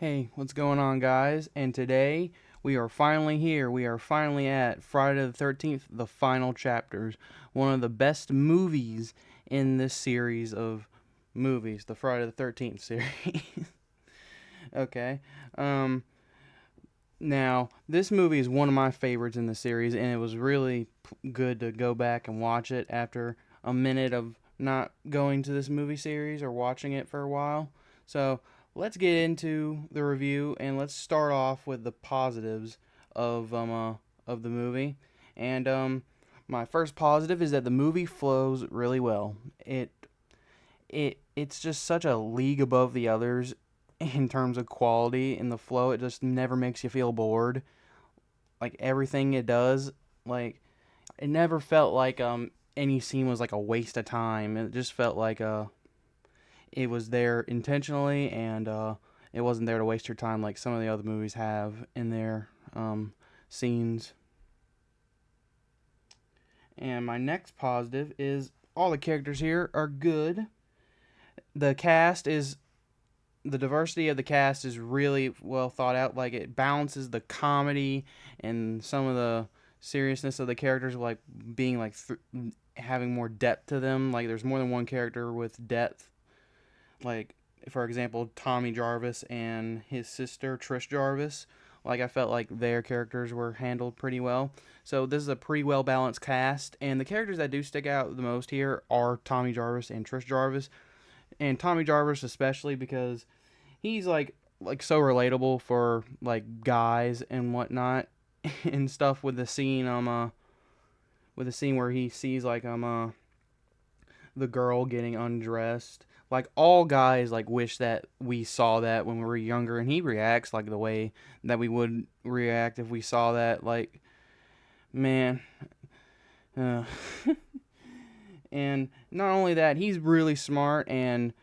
Hey, what's going on, guys? And today we are finally here. We are finally at Friday the 13th, the final chapters. One of the best movies in this series of movies, the Friday the 13th series. Okay. Um, Now, this movie is one of my favorites in the series, and it was really good to go back and watch it after a minute of not going to this movie series or watching it for a while. So, let's get into the review and let's start off with the positives of the movie. And my first positive is that the movie flows really well. It's just such a league above the others in terms of quality and the flow. It just never makes you feel bored. Like everything it does, like it never felt like any scene was like a waste of time. It just felt like it was there intentionally, and it wasn't there to waste your time like some of the other movies have in their scenes. And my next positive is all the characters here are good. The cast is the diversity of the cast is really well thought out. Like it balances the comedy and some of the seriousness of the characters, like being like having more depth to them. Like there's more than one character with depth. Like for example, Tommy Jarvis and his sister Trish Jarvis. Like I felt like their characters were handled pretty well. So this is a pretty well balanced cast, and the characters that do stick out the most here are Tommy Jarvis and Trish Jarvis, and Tommy Jarvis especially because he's like so relatable for like guys and whatnot and stuff with the scene with the scene where he sees like the girl getting undressed. Like all guys like wish that we saw that when we were younger, and he reacts like the way that we would react if we saw that. Like man, uh, and not only that, he's really smart and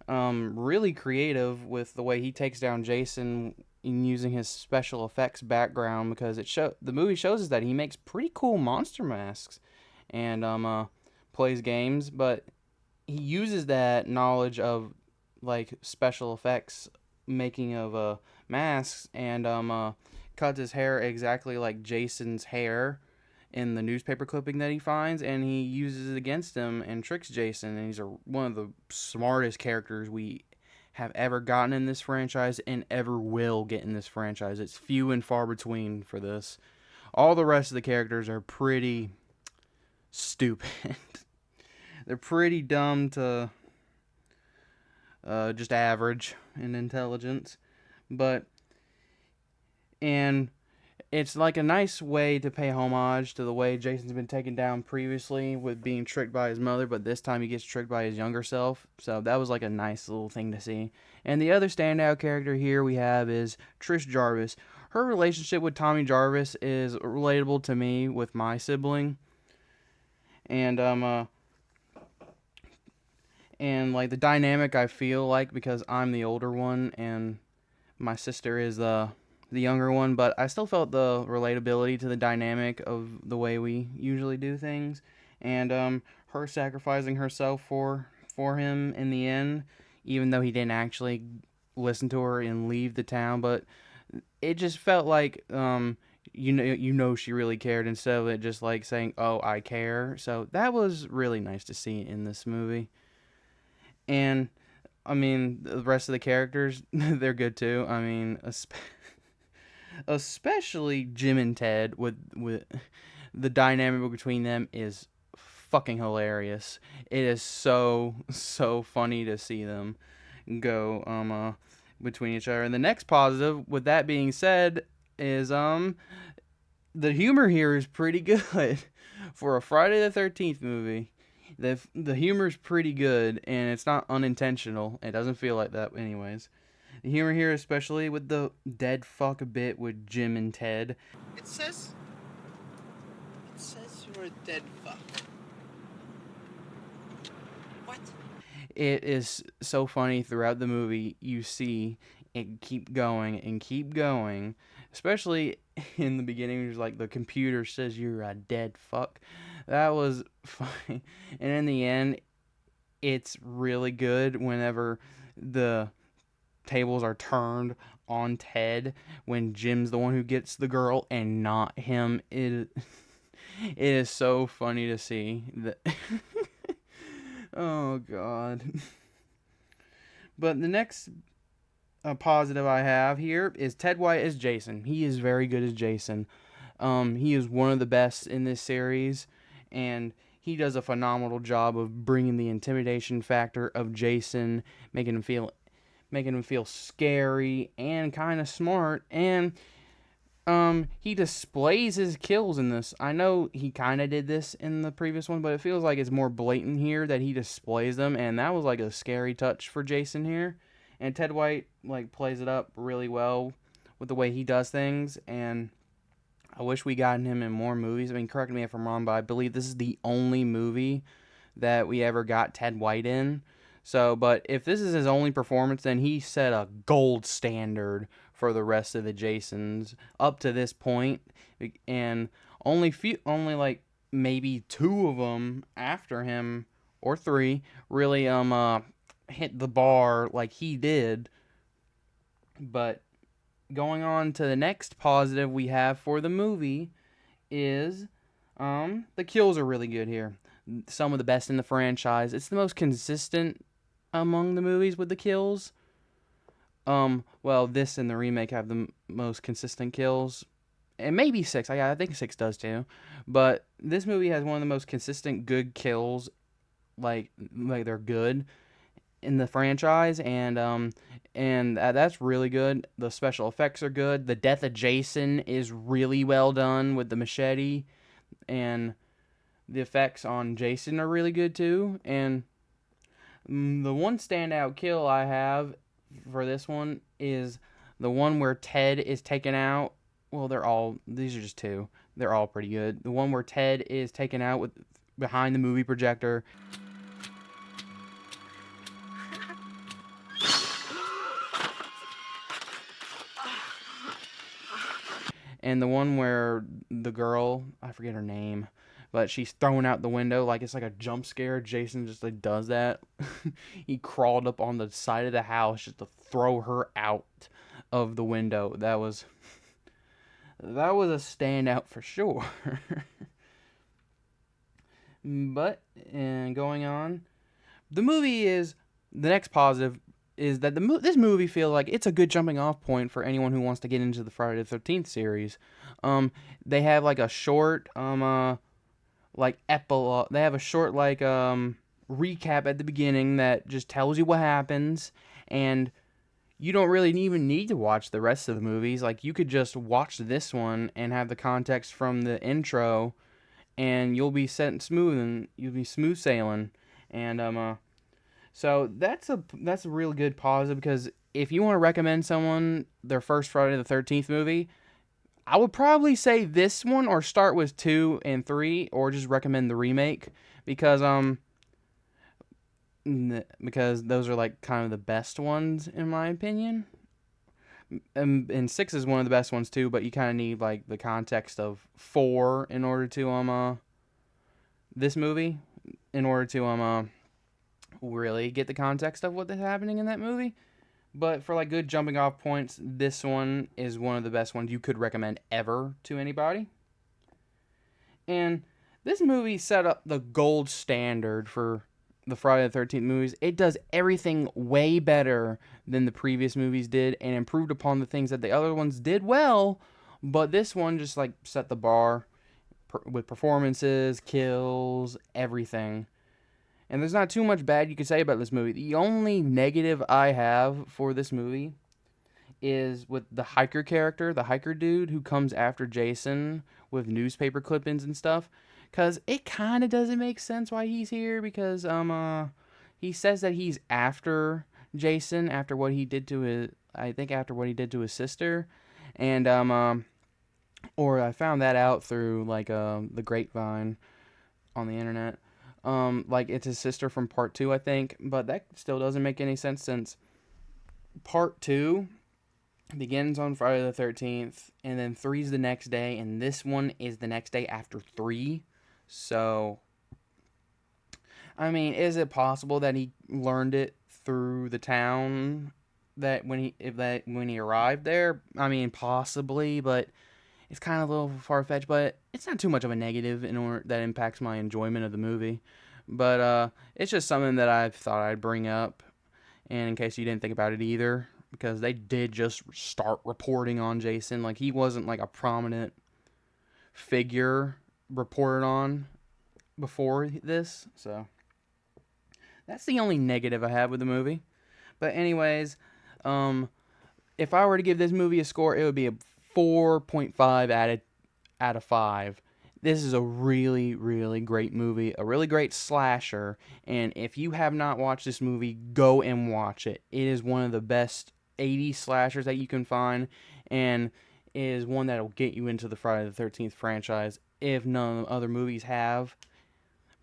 really creative with the way he takes down Jason in using his special effects background, because the movie shows us that he makes pretty cool monster masks and plays games, but he uses that knowledge of like special effects making of masks and cuts his hair exactly like Jason's hair in the newspaper clipping that he finds, and he uses it against him and tricks Jason. And he's one of the smartest characters we have ever gotten in this franchise and ever will get in this franchise. It's few and far between for this. All the rest of the characters are pretty stupid. They're pretty dumb to just average in intelligence, but and it's like a nice way to pay homage to the way Jason's been taken down previously with being tricked by his mother, but this time he gets tricked by his younger self. So that was like a nice little thing to see. And the other standout character here we have is Trish Jarvis. Her relationship with Tommy Jarvis is relatable to me with my sibling, and and like the dynamic I feel like because I'm the older one and my sister is the younger one, but I still felt the relatability to the dynamic of the way we usually do things, and her sacrificing herself for him in the end, even though he didn't actually listen to her and leave the town, but it just felt like you know she really cared instead of it just like saying, "Oh, I care." So that was really nice to see in this movie, and I mean the rest of the characters they're good too. I mean, especially Jim and Ted with the dynamic between them is fucking hilarious. It is so funny to see them go between each other. And the next positive, with that being said, is the humor here is pretty good for a Friday the 13th movie. The humor is pretty good and it's not unintentional. It doesn't feel like that anyways. The humor here, especially with the dead fuck bit with Jim and Ted. It says it says you're a dead fuck. What? It is so funny throughout the movie. You see it keep going, especially in the beginning. It's like the computer says you're a dead fuck. That was funny, and in the end, it's really good whenever the tables are turned on Ted when Jim's the one who gets the girl and not him. It is so funny to see that. Oh God. But the next positive I have here is Ted White as Jason. He is very good as Jason. He is one of the best in this series, and he does a phenomenal job of bringing the intimidation factor of Jason, making him feel scary and kind of smart. And he displays his kills in this. I know he kind of did this in the previous one, but it feels like it's more blatant here that he displays them, and that was like a scary touch for Jason here. And Ted White like plays it up really well with the way he does things, and I wish we gotten him in more movies. I mean, correct me if I'm wrong, but I believe this is the only movie that we ever got Ted White in. So, but if this is his only performance, then he set a gold standard for the rest of the Jasons up to this point, and only like maybe two of them after him or three really hit the bar like he did. But going on to the next positive we have for the movie is the kills are really good here. Some of the best in the franchise. It's the most consistent among the movies with the kills. Well, this and the remake have the most consistent kills, and maybe six. I think six does too, but this movie has one of the most consistent good kills. Like they're good in the franchise, and that's really good. The special effects are good. The death of Jason is really well done with the machete, and the effects on Jason are really good too. And the one standout kill I have for this one is the one where Ted is taken out. Well, these are just two. They're all pretty good. The one where Ted is taken out with behind the movie projector, and the one where the girl, I forget her name, but she's thrown out the window like it's like a jump scare. Jason just like does that. He crawled up on the side of the house just to throw her out of the window. That was a standout for sure. But and going on, the next positive is that this movie feels like it's a good jumping off point for anyone who wants to get into the Friday the 13th series. They have like a short like epilogue. They have a short like recap at the beginning that just tells you what happens, and you don't really even need to watch the rest of the movies. Like you could just watch this one and have the context from the intro, and you'll be set smooth and you'll be smooth sailing. And so that's a real good positive, because if you want to recommend someone their first Friday the 13th movie, I would probably say this one, or start with 2 and 3, or just recommend the remake, because because those are like kind of the best ones in my opinion. And 6 is one of the best ones too, but you kind of need like the context of 4 in order to this movie, in order to really get the context of what is happening in that movie. But for like good jumping off points, this one is one of the best ones you could recommend ever to anybody. And this movie set up the gold standard for the Friday the 13th movies. It does everything way better than the previous movies did, and improved upon the things that the other ones did well, but this one just like set the bar with performances, kills, everything. And there's not too much bad you could say about this movie. The only negative I have for this movie is with the hiker character, the hiker dude who comes after Jason with newspaper clippings and stuff. Cause it kind of doesn't make sense why he's here, because he says that he's after Jason after what he did to his, I think after what he did to his sister, and or I found that out through like the grapevine on the internet. Like it's his sister from part 2, I think, but that still doesn't make any sense, since part 2 begins on Friday the 13th, and then 3's the next day, and this one is the next day after 3. So, I mean, is it possible that he learned it through the town that when he arrived there. I mean, possibly, but it's kind of a little far fetched. But it's not too much of a negative in order that impacts my enjoyment of the movie. But it's just something that I thought I'd bring up, and in case you didn't think about it either, because they did just start reporting on Jason. Like he wasn't like a prominent figure reported on before this, so that's the only negative I have with the movie. But anyways, um, if I were to give this movie a score, it would be a 4.5 out of 5. This is a really, really great movie, a really great slasher, and if you have not watched this movie, go and watch it. It is one of the best 80s slashers that you can find, and is one that will get you into the Friday the 13th franchise if none of the other movies have.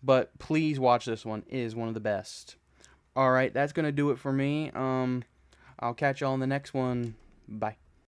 But please watch this one. It is one of the best. All right, that's going to do it for me. I'll catch y'all in the next one. Bye.